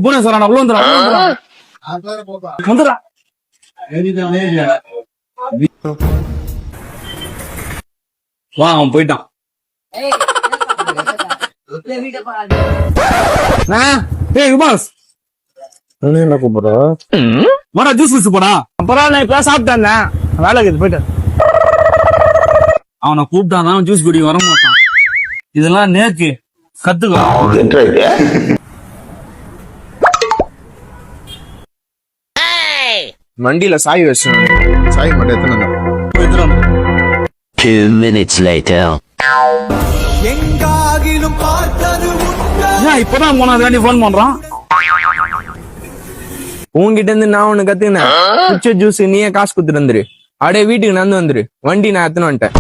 பூனேஸ்வரா உள்ள வந்துடா வந்துடா. வா அவன் போயிட்டான். உபாஸ் என்ன கூப்பிடுற? வாடா ஜூஸ் குடிச்சு போடா. அப்புறம் நான் இப்ப சாப்பிட்டேன் வேலைக்கு போயிட்டு அவனை கூப்பிட்டான் ஜூஸ் குடி வர மாட்டான். இதெல்லாம் நேக்கு கத்துக்கோ. வண்டியில சாய் வச்சேன். சாய் மட்டும் எத்தனை 2 minutes later. இப்பதான் போனதுக்காண்டி போன் பண்றான். உங்ககிட்ட இருந்து நான் ஒண்ணு கத்துக்கினேன். ஜூஸ் நீயே காசு குடுத்துட்டு வந்துரு. அப்படியே வீட்டுக்கு நடந்து வந்துரு. வண்டி நான் எத்தனை வந்துட்டேன்.